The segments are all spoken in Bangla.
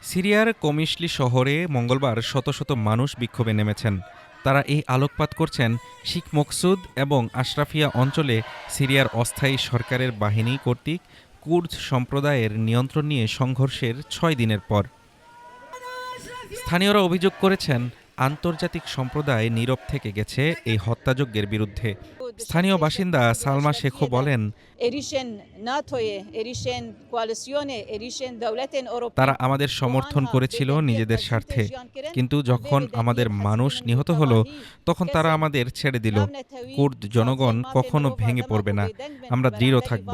সিরিয়ার কমিশলি শহরে মঙ্গলবার শত শত মানুষ বিক্ষোভে নেমেছেন। তারা এই আলোকপাত করছেন শিখ মকসুদ এবং আশরাফিয়া অঞ্চলে সিরিয়ার অস্থায়ী সরকারের বাহিনী কর্তৃক কুর্দ সম্প্রদায়ের নিয়ন্ত্রণ নিয়ে সংঘর্ষের ৬ দিনের পর। স্থানীয়রা অভিযোগ করেছেন আন্তর্জাতিক সম্প্রদায় নীরব থেকে গেছে এই হত্যাযজ্ঞের বিরুদ্ধে। স্থানীয় বাসিন্দা সালমা শেখও বলেন, তারা আমাদের সমর্থন করেছিল নিজেদের স্বার্থে, কিন্তু যখন আমাদের মানুষ নিহত হলো তখন তারা আমাদের ছেড়ে দিল। কুর্দ জনগণ কখনো ভেঙে পড়বে না, আমরা দৃঢ় থাকব।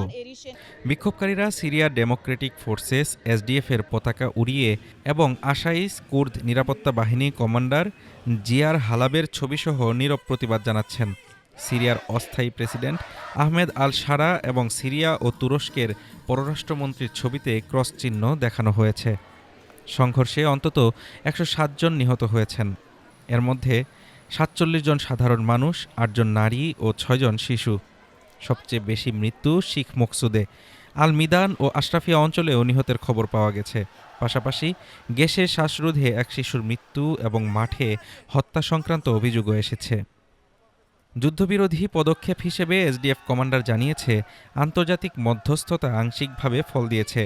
বিক্ষোভকারীরা সিরিয়া ডেমোক্রেটিক ফোর্সেস এসডিএফ এর পতাকা উড়িয়ে এবং আশাইস কুর্দ নিরাপত্তা বাহিনী কমান্ডার জিয়ার হালাবের ছবিসহ নীরব প্রতিবাদ জানাচ্ছেন। সিরিয়ার অস্থায়ী প্রেসিডেন্ট আহমেদ আল সারা এবং সিরিয়া ও তুরস্কের পররাষ্ট্রমন্ত্রীর ছবিতে ক্রস চিহ্ন দেখানো হয়েছে। সংঘর্ষে অন্তত ১০৭ জন নিহত হয়েছেন। এর মধ্যে ৪৭ জন সাধারণ মানুষ, ৮ জন নারী ও ৬ জন শিশু। সবচেয়ে বেশি মৃত্যু শিখ মকসুদে। আল মিদান ও আশরাফিয়া অঞ্চলেও নিহতের খবর পাওয়া গেছে। পাশাপাশি গ্যাসের শ্বাসরোধে এক শিশুর মৃত্যু এবং মাঠে হত্যা সংক্রান্ত অভিযোগও এসেছে। যুদ্ধবিরোধী পদক্ষেপ হিসেবে এসডিএফ কমান্ডার জানিয়েছে, আন্তর্জাতিক মধ্যস্থতা আংশিকভাবে ফল দিয়েছে।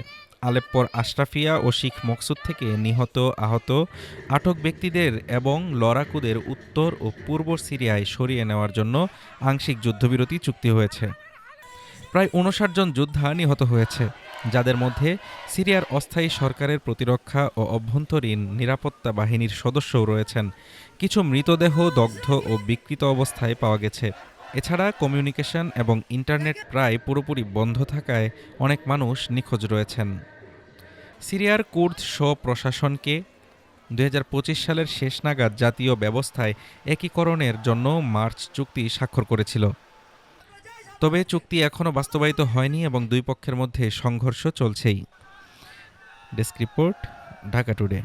আলেপ্পোর আশরাফিয়া ও শিখ মকসুদ থেকে নিহত, আহত, আটক ব্যক্তিদের এবং লড়াকুদের উত্তর ও পূর্ব সিরিয়ায় সরিয়ে নেওয়ার জন্য আংশিক যুদ্ধবিরতি চুক্তি হয়েছে। প্রায় ৫৯ জন যোদ্ধা নিহত হয়েছে, যাদের মধ্যে সিরিয়ার অস্থায়ী সরকারের প্রতিরক্ষা ও অভ্যন্তরীণ নিরাপত্তা বাহিনীর সদস্যও রয়েছেন। কিছু মৃতদেহ দগ্ধ ও বিকৃত অবস্থায় পাওয়া গেছে। এছাড়া কমিউনিকেশন এবং ইন্টারনেট প্রায় পুরোপুরি বন্ধ থাকায় অনেক মানুষ নিখোঁজ রয়েছেন। সিরিয়ার কুর্দ প্রশাসনকে ২০২৫ সালের শেষ নাগাদ জাতীয় ব্যবস্থায় একীকরণের জন্য মার্চ চুক্তি স্বাক্ষর করেছিল। তবে চুক্তি এখনও বাস্তবায়িত হয়নি এবং দুই পক্ষের মধ্যে সংঘর্ষ চলছেই। Desk report, Dhaka today.